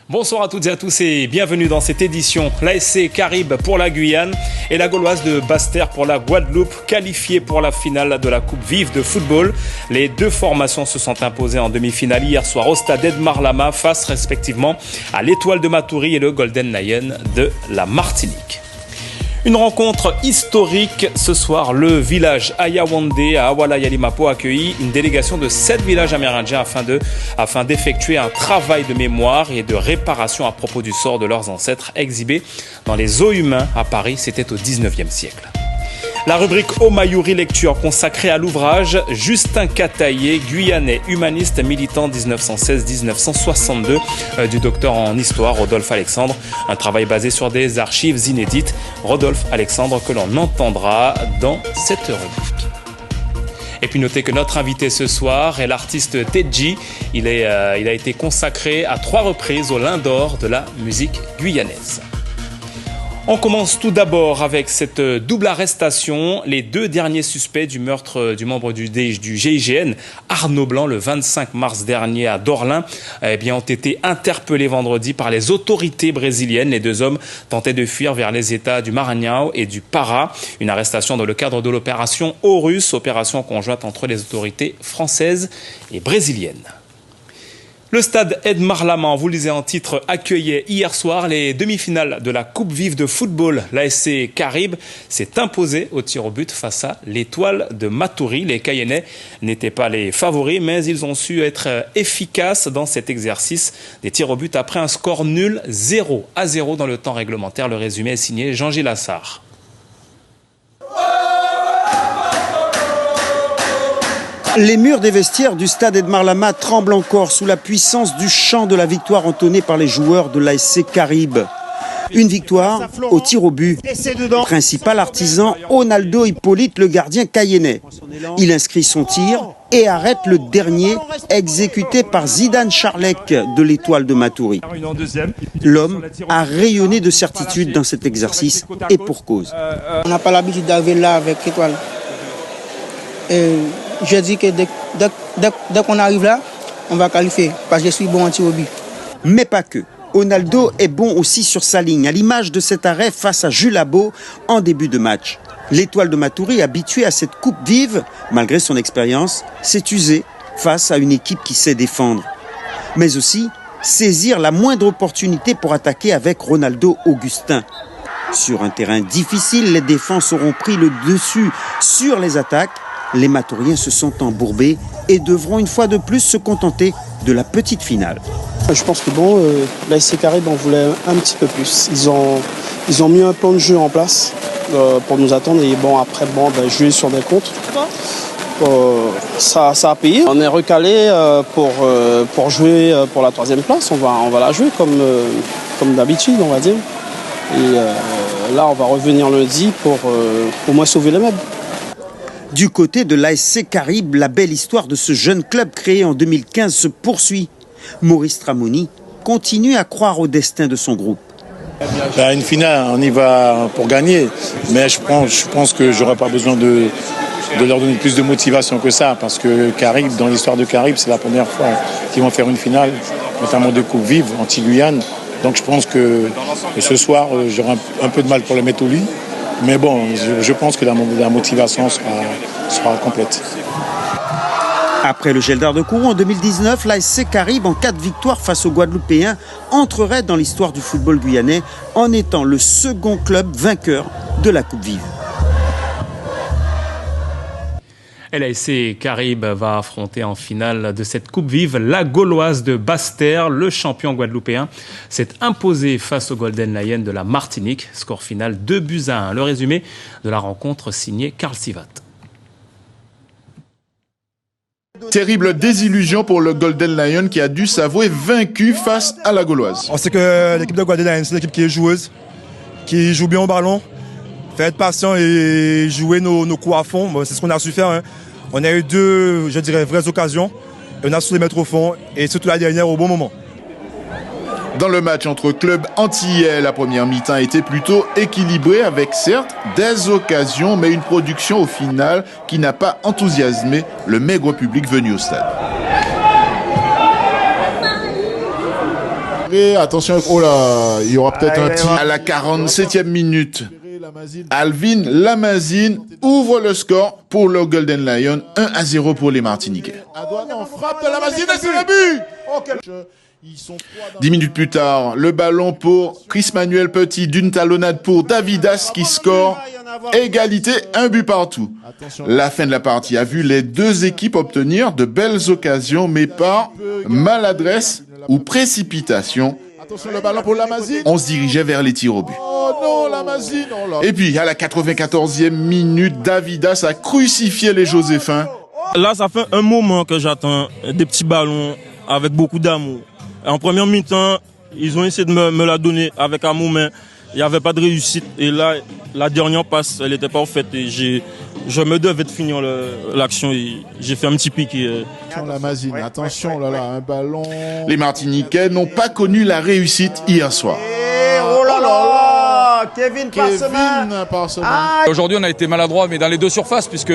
Bonsoir à toutes et à tous et bienvenue dans cette édition. L'ASC Caraïbes pour la Guyane et la Gauloise de Basse-Terre pour la Guadeloupe, qualifiées pour la finale de la Coupe Vive de football. Les deux formations se sont imposées en demi-finale hier soir au stade Edmar Lama face respectivement à l'Étoile de Matoury et le Golden Lion de la Martinique. Une rencontre historique ce soir. Le village Ayawandé à Awala Yalimapo a accueilli une délégation de 7 villages amérindiens afin d'effectuer un travail de mémoire et de réparation à propos du sort de leurs ancêtres exhibés dans les zoos humains à Paris. C'était au 19e siècle. La rubrique Omayuri Lecture consacrée à l'ouvrage Justin Cataillé, guyanais, humaniste, militant 1916-1962 du docteur en histoire Rodolphe Alexandre. Un travail basé sur des archives inédites. Rodolphe Alexandre que l'on entendra dans cette rubrique. Et puis notez que notre invité ce soir est l'artiste Tedji. Il a été consacré à 3 reprises au Lion d'Or de la musique guyanaise. On commence tout d'abord avec cette double arrestation. Les 2 derniers suspects du meurtre du membre du GIGN, Arnaud Blanc, le 25 mars dernier à Dorlin, ont été interpellés vendredi par les autorités brésiliennes. Les 2 hommes tentaient de fuir vers les États du Maranhão et du Pará. Une arrestation dans le cadre de l'opération Horus, opération conjointe entre les autorités françaises et brésiliennes. Le stade Edmar Lama, vous le disiez en titre, accueillait hier soir les demi-finales de la Coupe Vive de football. L'ASC Caraïbes s'est imposé au tir au but face à l'Étoile de Matoury. Les Cayennais n'étaient pas les favoris, mais ils ont su être efficaces dans cet exercice des tirs au but après un score nul 0-0 dans le temps réglementaire. Le résumé est signé Jean-Gilles Assard. Les murs des vestiaires du stade Edmar Lama tremblent encore sous la puissance du chant de la victoire entonné par les joueurs de l'ASC Caraïbes. Une victoire au tir au but. Principal artisan, Ronaldo Hippolyte, le gardien cayennais. Il inscrit son tir et arrête le dernier, exécuté par Zidane Charlec de l'Étoile de Matoury. L'homme a rayonné de certitude dans cet exercice et pour cause. On n'a pas l'habitude d'arriver là avec l'Étoile. Je dis que dès qu'on arrive là, on va qualifier, parce que je suis bon en tir au but. Mais pas que. Ronaldo est bon aussi sur sa ligne, à l'image de cet arrêt face à Jules Labo en début de match. L'Étoile de Matoury, habituée à cette coupe vive, malgré son expérience, s'est usée face à une équipe qui sait défendre. Mais aussi saisir la moindre opportunité pour attaquer avec Ronaldo Augustin. Sur un terrain difficile, les défenses auront pris le dessus sur les attaques. Les Matouriens se sont embourbés et devront une fois de plus se contenter de la petite finale. Je pense que l'ASC Caraïbes en voulait un petit peu plus. Ils ont mis un plan de jeu en place pour nous attendre et après jouer sur des comptes. Ça a payé. On est recalé pour jouer pour la 3e place. On va la jouer comme d'habitude, on va dire. Et là, on va revenir lundi pour au moins sauver les meubles. Du côté de l'ASC Caraïbes, la belle histoire de ce jeune club créé en 2015 se poursuit. Maurice Tramoni continue à croire au destin de son groupe. Une finale, on y va pour gagner, mais je pense que je n'aurai pas besoin de leur donner plus de motivation que ça, parce que Caraïbes, dans l'histoire de Caraïbes, c'est la première fois qu'ils vont faire une finale, notamment de Coupe Vive, anti-Guyane. Donc je pense que ce soir, j'aurai un peu de mal pour les mettre au lit. Mais bon, je pense que la motivation sera complète. Après le gel d'art de Kourou en 2019, l'ASC Caraïbes, en cas de victoire face aux Guadeloupéens, entrerait dans l'histoire du football guyanais en étant le second club vainqueur de la Coupe Vive. L'ASC Caraïbes va affronter en finale de cette Coupe Vive la Gauloise de Basse-Terre. Le champion guadeloupéen s'est imposé face au Golden Lion de la Martinique. Score final 2-1. Le résumé de la rencontre signé Karl Sivat. Terrible désillusion pour le Golden Lion qui a dû s'avouer vaincu face à la Gauloise. On sait que l'équipe de Golden Lion, c'est une équipe qui est joueuse, qui joue bien au ballon. Faut être patient et jouer nos coups à fond. C'est ce qu'on a su faire. Hein. On a eu 2, vraies occasions. Et on a su les mettre au fond. Et surtout la dernière au bon moment. Dans le match entre clubs antillais, la première mi-temps a été plutôt équilibrée avec certes des occasions, mais une production au final qui n'a pas enthousiasmé le maigre public venu au stade. Et attention, oh là, il y aura peut-être un tir. À la 47e minute, Alvin Lamazine ouvre le score pour le Golden Lion, 1-0 pour les Martiniquais. On frappe de Lamazine et c'est le but. 10 minutes plus tard, le ballon pour Chris Manuel Petit d'une talonnade pour Davidas qui score. Égalité, un but partout. La fin de la partie a vu les deux équipes obtenir de belles occasions, mais par maladresse ou précipitation. Attention, le ballon pour Lamazine. On se dirigeait vers les tirs au but. Oh non, Lamazine. Oh là. Et puis, à la 94e minute, Davidas a crucifié les Joséphins. Là, ça fait un moment que j'attends des petits ballons avec beaucoup d'amour. En première mi-temps, ils ont essayé de me la donner avec amour, mais il n'y avait pas de réussite. Et là, la dernière passe, elle n'était pas faite. Et je me devais de finir l'action et j'ai fait un petit piqué. Lamazine, attention, là, un ballon. Les Martiniquais n'ont pas connu la réussite hier soir. Oh là là, Kevin Parsemin. Aujourd'hui, on a été maladroit, mais dans les deux surfaces, puisque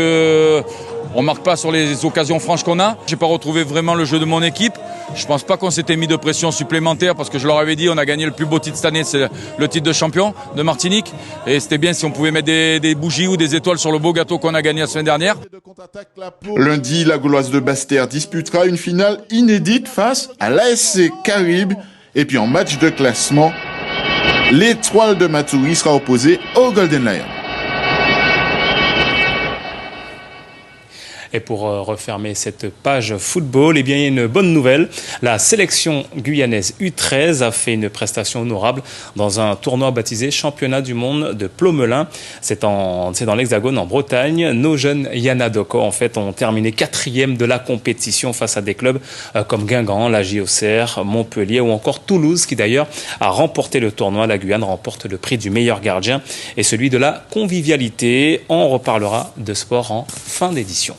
on marque pas sur les occasions franches qu'on a. J'ai pas retrouvé vraiment le jeu de mon équipe. Je pense pas qu'on s'était mis de pression supplémentaire parce que je leur avais dit on a gagné le plus beau titre cette année, c'est le titre de champion de Martinique. Et c'était bien si on pouvait mettre des bougies ou des étoiles sur le beau gâteau qu'on a gagné la semaine dernière. Lundi, la Gauloise de Basse-Terre disputera une finale inédite face à l'ASC Caribe. Et puis en match de classement, l'Étoile de Matoury sera opposée au Golden Lion. Et pour refermer cette page football, eh bien, il y a une bonne nouvelle. La sélection guyanaise U13 a fait une prestation honorable dans un tournoi baptisé Championnat du monde de Plomelin. C'est dans l'Hexagone, en Bretagne. Nos jeunes Yana Doko, en fait, ont terminé 4e de la compétition face à des clubs comme Guingamp, la JOCR, Montpellier ou encore Toulouse, qui d'ailleurs a remporté le tournoi. La Guyane remporte le prix du meilleur gardien et celui de la convivialité. On reparlera de sport en fin d'édition.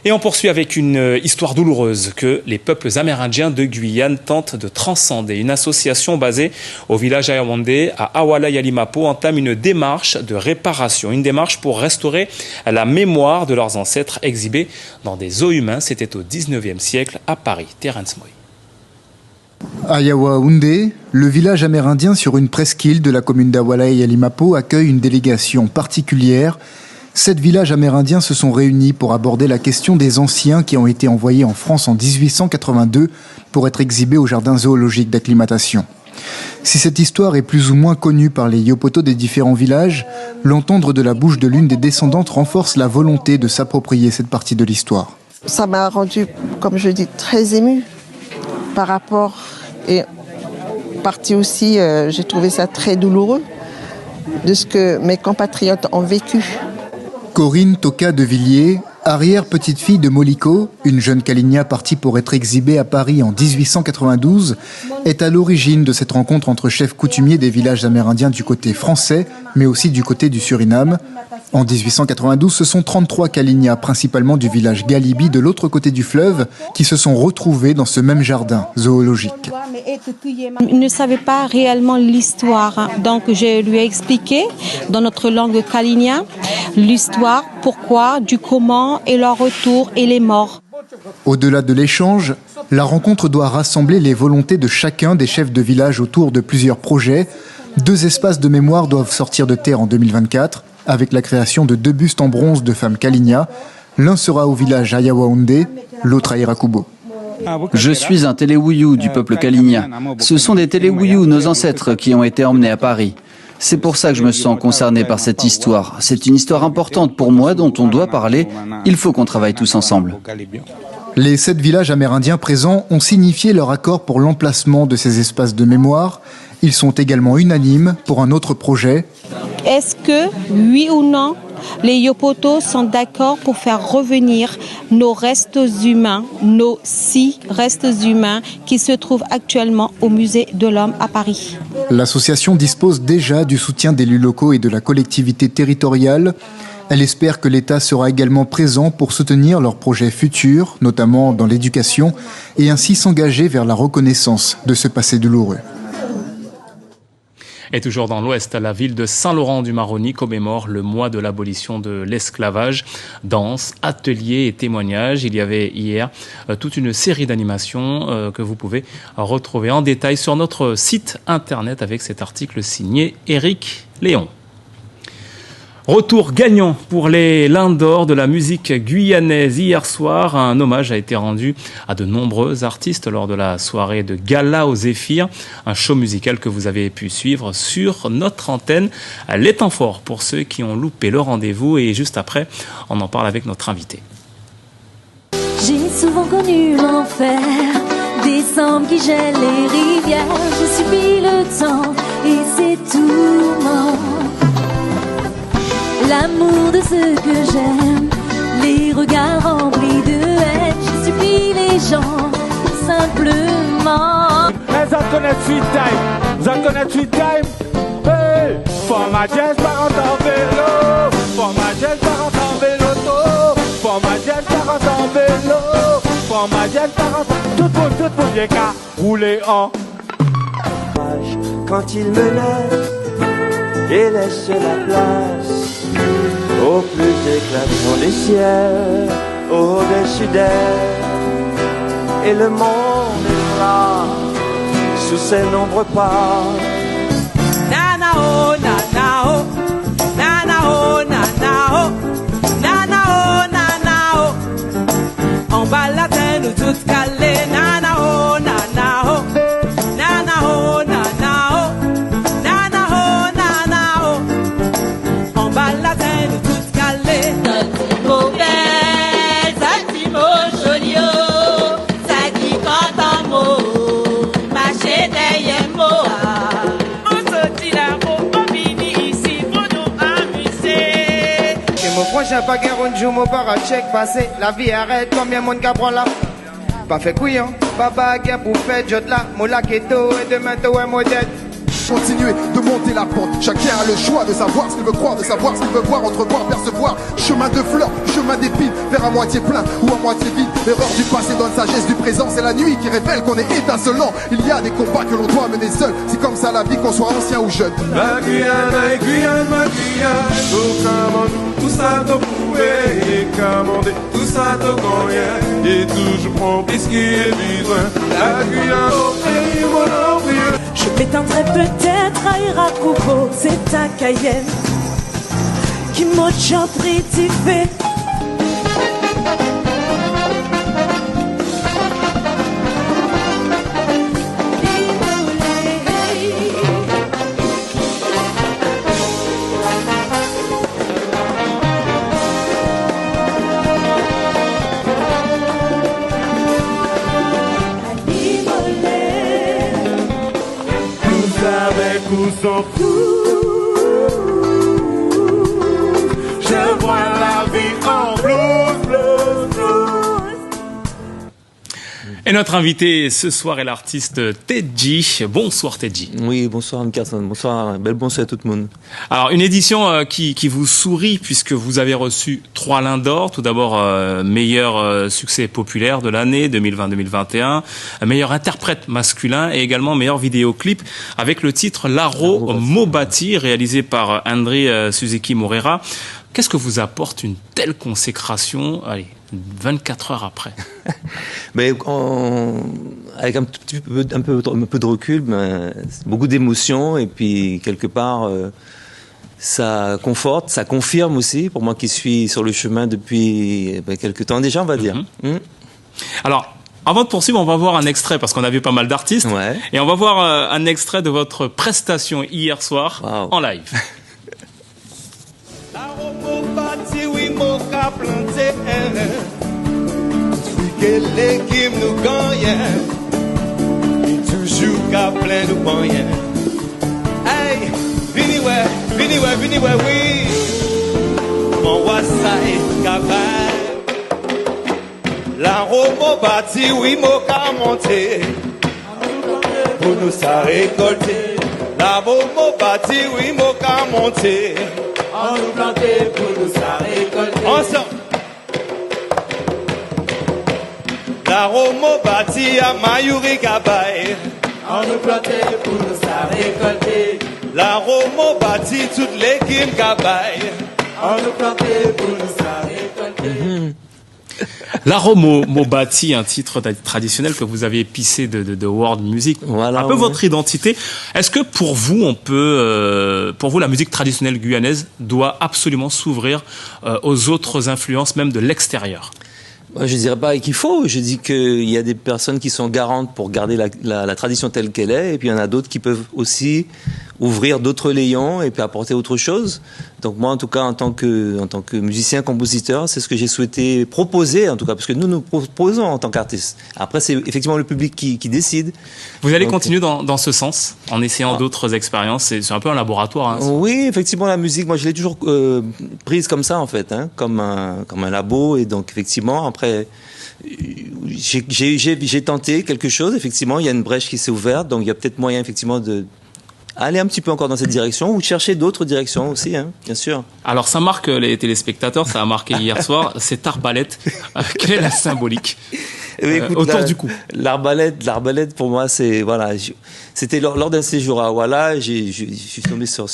Et on poursuit avec une histoire douloureuse que les peuples amérindiens de Guyane tentent de transcender. Une association basée au village Ayawande à Awala-Yalimapo entame une démarche de réparation, une démarche pour restaurer la mémoire de leurs ancêtres exhibés dans des os humains. C'était au 19e siècle à Paris. Terence Moy. Ayawaoundé, le village amérindien sur une presqu'île de la commune d'Awala-Yalimapo, accueille une délégation particulière. 7 villages amérindiens se sont réunis pour aborder la question des anciens qui ont été envoyés en France en 1882 pour être exhibés au jardin zoologique d'acclimatation. Si cette histoire est plus ou moins connue par les yopotos des différents villages, l'entendre de la bouche de l'une des descendantes renforce la volonté de s'approprier cette partie de l'histoire. Ça m'a rendu, comme je dis, très émue par rapport, et partie aussi, j'ai trouvé ça très douloureux de ce que mes compatriotes ont vécu. Corinne Toka de Villiers, arrière-petite-fille de Moliko, une jeune Kaligna partie pour être exhibée à Paris en 1892, est à l'origine de cette rencontre entre chefs coutumiers des villages amérindiens du côté français, mais aussi du côté du Suriname. En 1892, ce sont 33 Kaligna, principalement du village Galibi de l'autre côté du fleuve, qui se sont retrouvés dans ce même jardin zoologique. Il ne savait pas réellement l'histoire, donc je lui ai expliqué dans notre langue Kaligna l'histoire, pourquoi, du comment et leur retour et les morts. Au-delà de l'échange, la rencontre doit rassembler les volontés de chacun des chefs de village autour de plusieurs projets. 2 espaces de mémoire doivent sortir de terre en 2024, avec la création de 2 bustes en bronze de femmes Kaligna. L'un sera au village Ayawaoundé, l'autre à Irakubo. Je suis un Téléwouyou du peuple Kaligna. Ce sont des Téléwouyou, nos ancêtres, qui ont été emmenés à Paris. C'est pour ça que je me sens concerné par cette histoire. C'est une histoire importante pour moi dont on doit parler. Il faut qu'on travaille tous ensemble. Les 7 villages amérindiens présents ont signifié leur accord pour l'emplacement de ces espaces de mémoire. Ils sont également unanimes pour un autre projet. Est-ce que, oui ou non, les Yopotos sont d'accord pour faire revenir nos restes humains, nos 6 restes humains qui se trouvent actuellement au musée de l'Homme à Paris? L'association dispose déjà du soutien d'élus locaux et de la collectivité territoriale. Elle espère que l'État sera également présent pour soutenir leurs projets futurs, notamment dans l'éducation, et ainsi s'engager vers la reconnaissance de ce passé douloureux. Et toujours dans l'Ouest, la ville de Saint-Laurent-du-Maroni commémore le mois de l'abolition de l'esclavage. Danse, ateliers et témoignages. Il y avait hier toute une série d'animations que vous pouvez retrouver en détail sur notre site internet avec cet article signé Éric Léon. Retour gagnant pour les Lindors de la musique guyanaise. Hier soir, un hommage a été rendu à de nombreux artistes lors de la soirée de gala au Zéphyr, un show musical que vous avez pu suivre sur notre antenne. Les temps forts pour ceux qui ont loupé le rendez-vous et juste après, on en parle avec notre invité. J'ai souvent connu l'enfer, décembre qui gèle les rivières. J'ai subi le temps et ses tourments. L'amour de ceux que j'aime, les regards remplis de haine. J'ai subi les gens simplement. Les Antoinette Sweet Time, les Antoinette Sweet Time. Hey, for ma jazz par en vélo, for ma jazz par en vélo, for ma jazz par en vélo, for ma jazz par en tout le monde bien qu'à rouler en. Quand il me lève et laisse la place au plus éclatant des ciels, au-dessus d'elle, et le monde est là, sous ses nombreux pas. Nanao, nanao, nanao, nanao, nanao, nanao. En bas la terre, nous toutes calées. Nanao, nanao, nanao, nanao, nanao, nanao. En bas la terre, nous toutes calées. Satimo belle, Satimo jolio, Sati quand mot, marché derrière moi. Mon prochain pas guère un jour, mon parachèque passé. La vie arrête, combien mon gars prend là? Pas fait couillon, pas baguette pour faire jot là. Mon lac est tôt et demain tôt est modèle. Continuer de monter la pente. Chacun a le choix de savoir ce qu'il veut croire, de savoir ce qu'il veut voir, entrevoir, percevoir. Chemin de fleurs, chemin d'épines, vers à moitié plein ou à moitié vide. L'erreur du passé donne sagesse du présent. C'est la nuit qui révèle qu'on est étincelant. Il y a des combats que l'on doit mener seul. C'est comme ça la vie, qu'on soit ancien ou jeune. Ma Guyane, Guyane, ma Guyane. Tout commande, tout ça te prouvé. Commandé, tout ça te gagne. Et tout je prends plus qu'il est besoin. La Guyane, au pays, mon envie. Je m'éteindrai peut-être à Irakuko, c'est ta Cayenne qui m'a déjà prédifé. Tous en je vois la vie en blues, blues, blues. Et notre invité ce soir est l'artiste Tedji. Bonsoir Tedji. Oui, bonsoir Carson, bonsoir, belle bonsoir à tout le monde. Alors une édition qui vous sourit puisque vous avez reçu 3 Lindors. Tout d'abord meilleur succès populaire de l'année 2020-2021, meilleur interprète masculin et également meilleur vidéoclip avec le titre Laro Mobati réalisé par André Suzuki Moreira. Qu'est-ce que vous apporte une telle consécration, allez, 24 heures après? Mais avec un peu de recul, beaucoup d'émotions et puis quelque part ça conforte, ça confirme aussi pour moi qui suis sur le chemin depuis quelques temps déjà, on va dire. Alors, avant de poursuivre, on va voir un extrait parce qu'on a vu pas mal d'artistes et on va voir un extrait de votre prestation hier soir en live. L'équipe nous gagne, toujours qu'à plein de moyens. Hey, vini ouais, oui. Mon wassaï cabal. La romo bâti, oui, mon cas monté. Pour nous ça récolter. La romo bâti, oui, mon cas monté. On nous planter pour nous ça récolter. Ensemble. La romo bâti à Mayuri Gabaye. On nous plantait pour nous ça récolter. La Romo bâtit toute l'équipe Gabaye. On nous planté pour nous récolter. La Romo Mobati, un titre traditionnel que vous avez épicé de world music, voilà, un peu votre identité. Est-ce que pour vous, pour vous, la musique traditionnelle guyanaise doit absolument s'ouvrir aux autres influences, même de l'extérieur? Moi, je dirais pas qu'il faut. Je dis qu'il y a des personnes qui sont garantes pour garder la tradition telle qu'elle est, et puis il y en a d'autres qui peuvent aussi ouvrir d'autres layons et puis apporter autre chose. Donc moi, en tout cas, en tant que musicien, compositeur, c'est ce que j'ai souhaité proposer, en tout cas, parce que nous proposons en tant qu'artistes. Après, c'est effectivement le public qui décide. Vous allez continuer dans ce sens, en essayant d'autres expériences. C'est un peu un laboratoire. Hein, oui, effectivement, la musique, moi, je l'ai toujours prise comme ça, en fait, hein, comme un labo. Et donc, effectivement, après, j'ai tenté quelque chose. Effectivement, il y a une brèche qui s'est ouverte. Donc, il y a peut-être moyen, effectivement, aller un petit peu encore dans cette direction ou chercher d'autres directions aussi, hein, bien sûr. Alors ça marque les téléspectateurs, ça a marqué hier soir, cette arbalète, quelle est la symbolique autour du cou? L'arbalète pour moi c'est voilà, c'était lors d'un séjour à Ouala, je suis tombé sur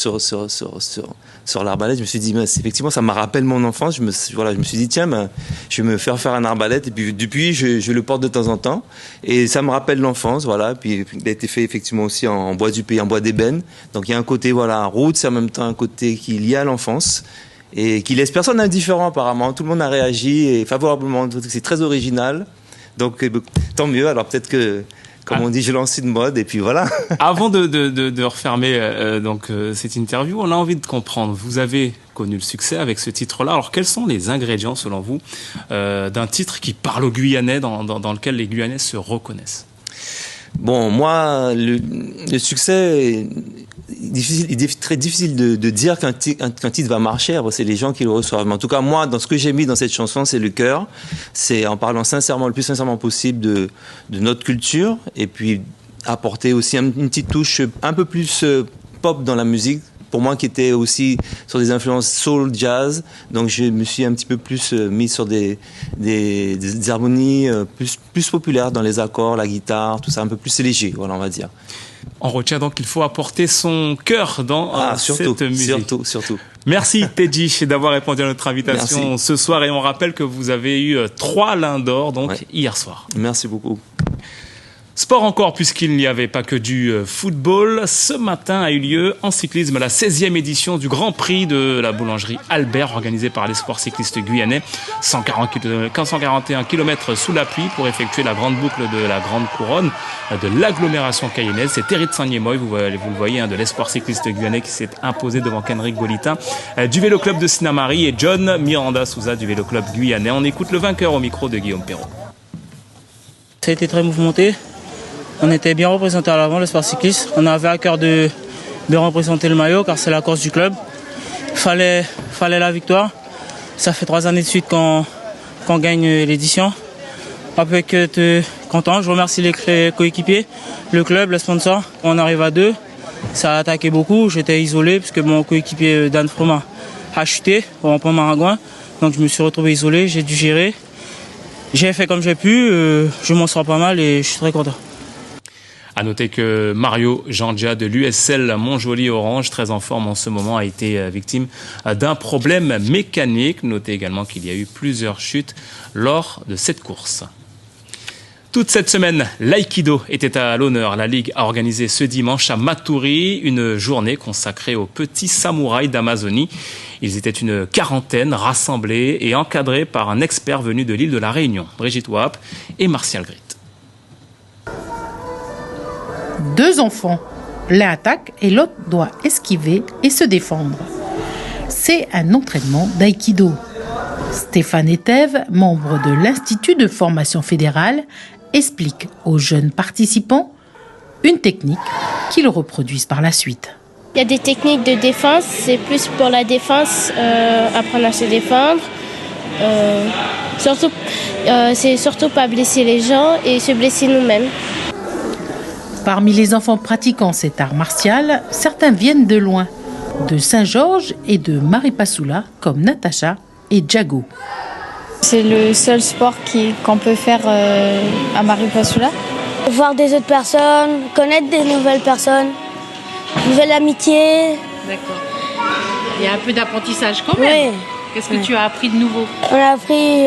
l'arbalète, je me suis dit effectivement ça me rappelle mon enfance, je me suis dit tiens je vais me faire un arbalète et puis depuis je le porte de temps en temps et ça me rappelle l'enfance, voilà, puis il a été fait effectivement aussi en bois du pays, en bois d'ébène. Donc il y a un côté roots, c'est en même temps un côté qui est lié à l'enfance et qui laisse personne indifférent apparemment. Tout le monde a réagi et favorablement. C'est très original. Donc tant mieux. Alors peut-être que, comme on dit, je lance une mode et puis voilà. Avant de refermer cette interview, on a envie de comprendre. Vous avez connu le succès avec ce titre-là. Alors quels sont les ingrédients selon vous d'un titre qui parle aux Guyanais, dans lequel les Guyanais se reconnaissent? Bon, moi, le succès, il est très difficile de dire qu'un titre va marcher. Après, c'est les gens qui le reçoivent. Mais en tout cas, moi, dans ce que j'ai mis dans cette chanson, c'est le cœur. C'est en parlant sincèrement, le plus sincèrement possible de notre culture. Et puis, apporter aussi une petite touche un peu plus pop dans la musique. Pour moi, qui était aussi sur des influences soul, jazz. Donc, je me suis un petit peu plus mis sur des harmonies plus populaires dans les accords, la guitare, tout ça, un peu plus léger, voilà, on va dire. On retient donc qu'il faut apporter son cœur dans cette musique. Surtout. Merci Teddy d'avoir répondu à notre invitation ce soir. Et on rappelle que vous avez eu 3 Lions d'or hier soir. Merci beaucoup. Sport encore, puisqu'il n'y avait pas que du football. Ce matin a eu lieu en cyclisme la 16e édition du Grand Prix de la boulangerie Albert, organisé par l'Espoir cycliste guyanais. 141 km sous la pluie pour effectuer la grande boucle de la Grande Couronne de l'agglomération cayennaise. C'est Thierry de Saint-Niémoy, vous le voyez, de l'Espoir cycliste guyanais qui s'est imposé devant Kenrick Golitin du Vélo Club de Sinamari et John Miranda Souza du Vélo Club guyanais. On écoute le vainqueur au micro de Guillaume Perrault. Ça a été très mouvementé. On était bien représentés à l'avant, l'Espoir cycliste. On avait à cœur de représenter le maillot car c'est la course du club. Fallait la victoire. Ça fait 3 années de suite qu'on gagne l'édition. On peut être content. Je remercie les coéquipiers, le club, les sponsors. On arrive à 2. Ça a attaqué beaucoup. J'étais isolé puisque mon coéquipier Dan Froma a chuté au rond-point Maragouin. Donc je me suis retrouvé isolé. J'ai dû gérer. J'ai fait comme j'ai pu. Je m'en sors pas mal et je suis très content. À noter que Mario Jandia de l'USL Montjoly-Orange, très en forme en ce moment, a été victime d'un problème mécanique. Notez également qu'il y a eu plusieurs chutes lors de cette course. Toute cette semaine, l'aïkido était à l'honneur. La Ligue a organisé ce dimanche à Maturi une journée consacrée aux petits samouraïs d'Amazonie. Ils étaient une quarantaine, rassemblés et encadrés par un expert venu de l'île de la Réunion, Brigitte Wap et Martial Grit. 2 enfants. L'un attaque et l'autre doit esquiver et se défendre. C'est un entraînement d'aïkido. Stéphane Etève, membre de l'Institut de formation fédérale, explique aux jeunes participants une technique qu'ils reproduisent par la suite. Il y a des techniques de défense, c'est plus pour la défense, apprendre à se défendre. C'est surtout pas blesser les gens et se blesser nous-mêmes. Parmi les enfants pratiquant cet art martial, certains viennent de loin, de Saint-Georges et de Maripasoula, comme Natacha et Djago. C'est le seul sport qu'on peut faire à Maripasoula. Voir des autres personnes, connaître des nouvelles personnes, nouvelle amitié. D'accord. Il y a un peu d'apprentissage quand même. Oui. Qu'est-ce que tu as appris de nouveau? On a appris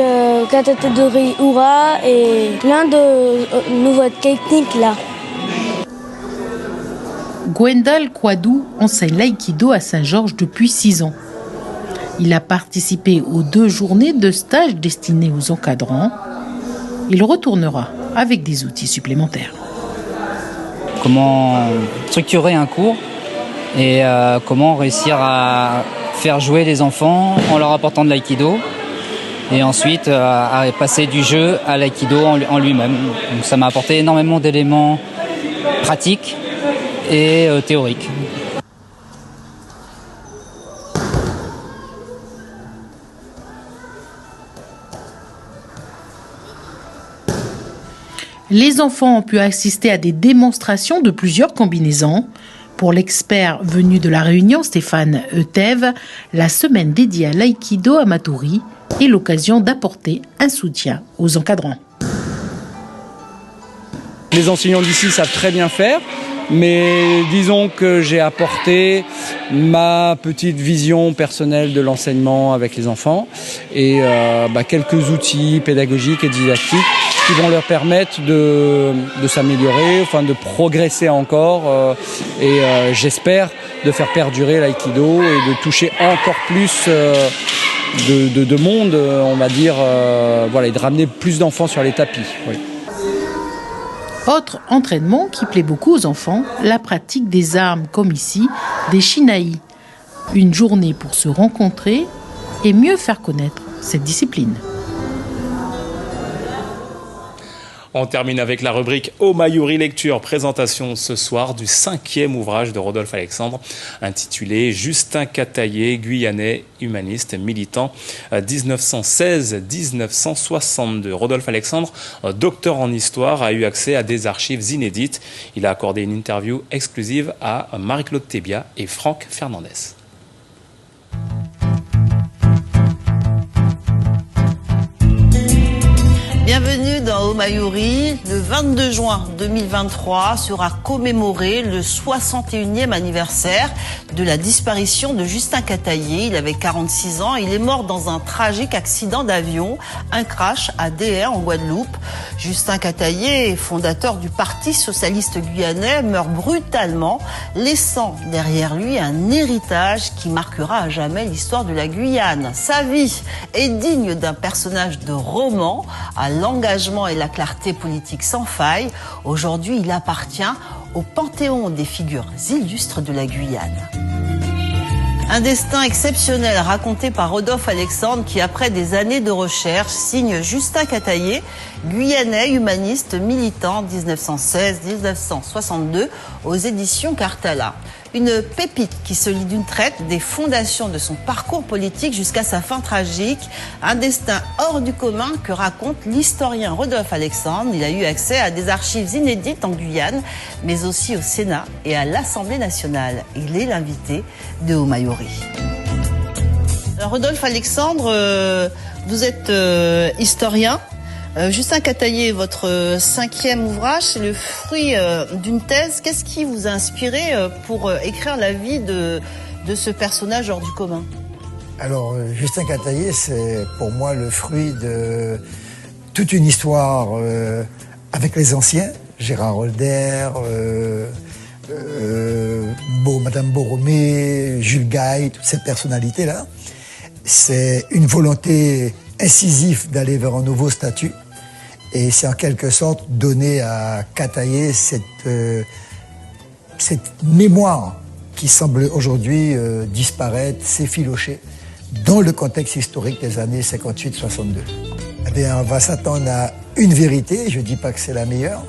Katatori Ura et plein de nouvelles techniques là. Gwendal Kwadou enseigne l'aïkido à Saint-Georges depuis 6 ans. Il a participé aux 2 journées de stage destinées aux encadrants. Il retournera avec des outils supplémentaires. Comment structurer un cours et comment réussir à faire jouer les enfants en leur apportant de l'aïkido et ensuite à passer du jeu à l'aïkido en lui-même. Donc, ça m'a apporté énormément d'éléments pratiques et théoriques. Les enfants ont pu assister à des démonstrations de plusieurs combinaisons. Pour l'expert venu de La Réunion, Stéphane Eutève, la semaine dédiée à l'aïkido à Maturi est l'occasion d'apporter un soutien aux encadrants. Les enseignants d'ici savent très bien faire, mais disons que j'ai apporté ma petite vision personnelle de l'enseignement avec les enfants et quelques outils pédagogiques et didactiques qui vont leur permettre de s'améliorer, enfin de progresser encore j'espère de faire perdurer l'aïkido et de toucher encore plus de monde, on va dire, et de ramener plus d'enfants sur les tapis. Oui. Autre entraînement qui plaît beaucoup aux enfants, la pratique des armes comme ici, des shinai. Une journée pour se rencontrer et mieux faire connaître cette discipline. On termine avec la rubrique Omayuri Lecture, présentation ce soir du 5e ouvrage de Rodolphe Alexandre, intitulé Justin Cataillé, guyanais, humaniste, militant, 1916-1962. Rodolphe Alexandre, docteur en histoire, a eu accès à des archives inédites. Il a accordé une interview exclusive à Marie-Claude Tébia et Franck Fernandez. Bienvenue dans Omayuri. Le 22 juin 2023 sera commémoré le 61e anniversaire de la disparition de Justin Cataillé. Il avait 46 ans. Il est mort dans un tragique accident d'avion, un crash à DR en Guadeloupe. Justin Cataillé, fondateur du Parti socialiste guyanais, meurt brutalement, laissant derrière lui un héritage qui marquera à jamais l'histoire de la Guyane. Sa vie est digne d'un personnage de roman, à l'engagement et la clarté politique sans faille. Aujourd'hui, il appartient au panthéon des figures illustres de la Guyane. Un destin exceptionnel raconté par Rodolphe Alexandre qui, après des années de recherche, signe Justin Cataillé, guyanais, humaniste, militant, 1916-1962, aux éditions Cartala. Une pépite qui se lit d'une traite des fondations de son parcours politique jusqu'à sa fin tragique. Un destin hors du commun que raconte l'historien Rodolphe Alexandre. Il a eu accès à des archives inédites en Guyane, mais aussi au Sénat et à l'Assemblée nationale. Il est l'invité de Omayuri. Rodolphe Alexandre, vous êtes historien. Justin Cataillé, votre 5e ouvrage, c'est le fruit d'une thèse. Qu'est-ce qui vous a inspiré pour écrire la vie de ce personnage hors du commun? Alors, Justin Cataillé, c'est pour moi le fruit de toute une histoire avec les anciens, Gérard Holder, Madame Borromée, Jules Gaille, toutes ces personnalités-là. C'est une volonté incisive d'aller vers un nouveau statut. Et c'est en quelque sorte donner à Cataillé cette mémoire qui semble aujourd'hui disparaître, s'effilocher dans le contexte historique des années 58-62. Eh bien, on va s'attendre à une vérité, je ne dis pas que c'est la meilleure,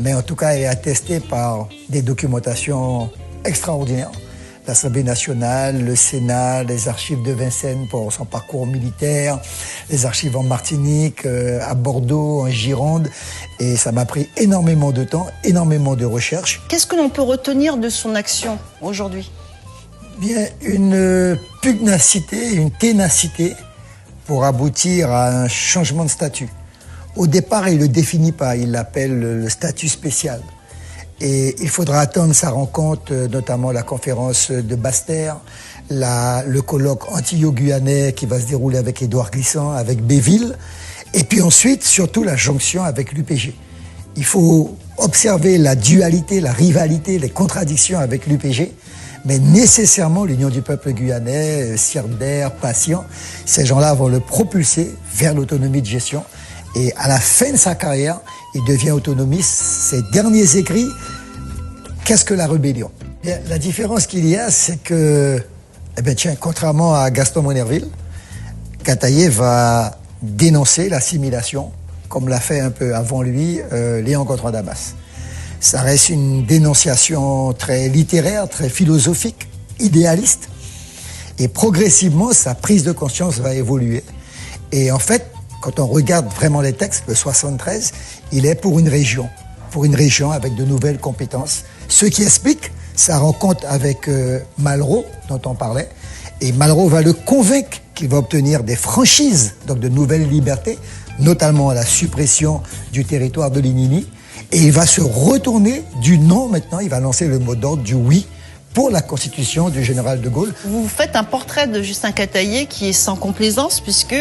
mais en tout cas, elle est attestée par des documentations extraordinaires. L'Assemblée nationale, le Sénat, les archives de Vincennes pour son parcours militaire, les archives en Martinique, à Bordeaux, en Gironde. Et ça m'a pris énormément de temps, énormément de recherches. Qu'est-ce que l'on peut retenir de son action aujourd'hui? Bien, une pugnacité, une ténacité pour aboutir à un changement de statut. Au départ, il ne le définit pas, il l'appelle le statut spécial. Et il faudra attendre sa rencontre, notamment la conférence de Basse-Terre, le colloque antilo-guyanais qui va se dérouler avec Édouard Glissant, avec Béville, et puis ensuite, surtout, la jonction avec l'UPG. Il faut observer la dualité, la rivalité, les contradictions avec l'UPG, mais nécessairement l'Union du peuple guyanais, Sirder, Patient, ces gens-là vont le propulser vers l'autonomie de gestion. Et à la fin de sa carrière, il devient autonomiste. Ses derniers écrits, qu'est-ce que la rébellion? Bien, la différence qu'il y a, c'est que, contrairement à Gaston Monnerville, Kataïé va dénoncer l'assimilation, comme l'a fait un peu avant lui Léon Gontran Damas. Ça reste une dénonciation très littéraire, très philosophique, idéaliste. Et progressivement, sa prise de conscience va évoluer. Et en fait, quand on regarde vraiment les textes, le 73, il est pour une région avec de nouvelles compétences. Ce qui explique sa rencontre avec Malraux, dont on parlait. Et Malraux va le convaincre qu'il va obtenir des franchises, donc de nouvelles libertés, notamment la suppression du territoire de l'Inini. Et il va se retourner du non maintenant, il va lancer le mot d'ordre du oui pour la constitution du général de Gaulle. Vous faites un portrait de Justin Kataïé qui est sans complaisance puisque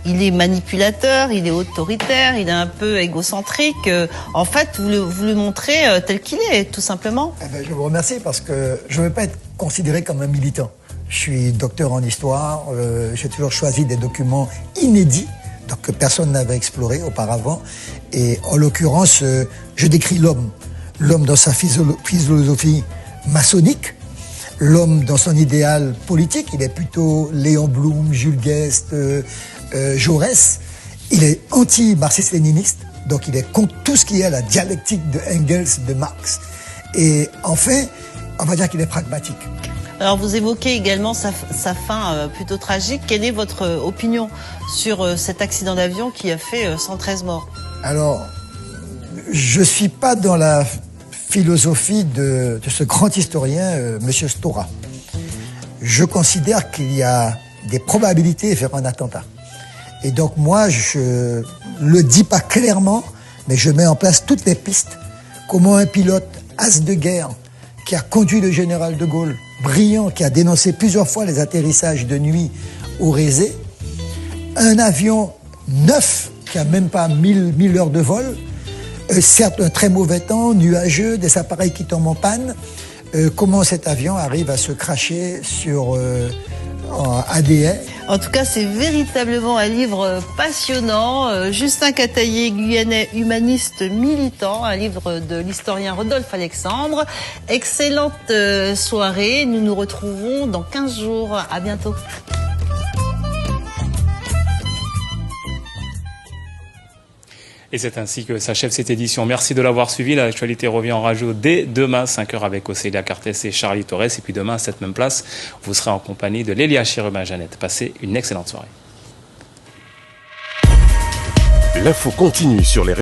il est manipulateur, il est autoritaire, il est un peu égocentrique. En fait, vous le montrez tel qu'il est, tout simplement. Je vous remercie parce que je ne veux pas être considéré comme un militant. Je suis docteur en histoire, j'ai toujours choisi des documents inédits, donc que personne n'avait exploré auparavant. Et en l'occurrence, je décris l'homme dans sa philosophie maçonnique, l'homme dans son idéal politique. Il est plutôt Léon Blum, Jules Guest, Jaurès. Il est anti-marxiste-léniniste, donc il est contre tout ce qui est la dialectique de Engels, de Marx. Et enfin, on va dire qu'il est pragmatique. Alors vous évoquez également sa fin plutôt tragique. Quelle est votre opinion sur cet accident d'avion qui a fait 113 morts? Alors, je ne suis pas dans la philosophie de ce grand historien, M. Stora. Je considère qu'il y a des probabilités vers un attentat. Et donc moi, je le dis pas clairement, mais je mets en place toutes les pistes. Comment un pilote as de guerre qui a conduit le général de Gaulle, brillant, qui a dénoncé plusieurs fois les atterrissages de nuit au Rézé, un avion neuf qui a même pas 1000 heures de vol, certes un très mauvais temps, nuageux, des appareils qui tombent en panne, comment cet avion arrive à se cracher sur ADN. En tout cas, c'est véritablement un livre passionnant. Justin Kataïé, guyanais humaniste militant, un livre de l'historien Rodolphe Alexandre. Excellente soirée. Nous nous retrouvons dans 15 jours. À bientôt. Et c'est ainsi que s'achève cette édition. Merci de l'avoir suivi. L'actualité revient en radio dès demain, 5h avec Océlia Cartes et Charlie Torres. Et puis demain, à cette même place, vous serez en compagnie de Lélia Chiruma-Jeannette. Passez une excellente soirée. L'info continue sur les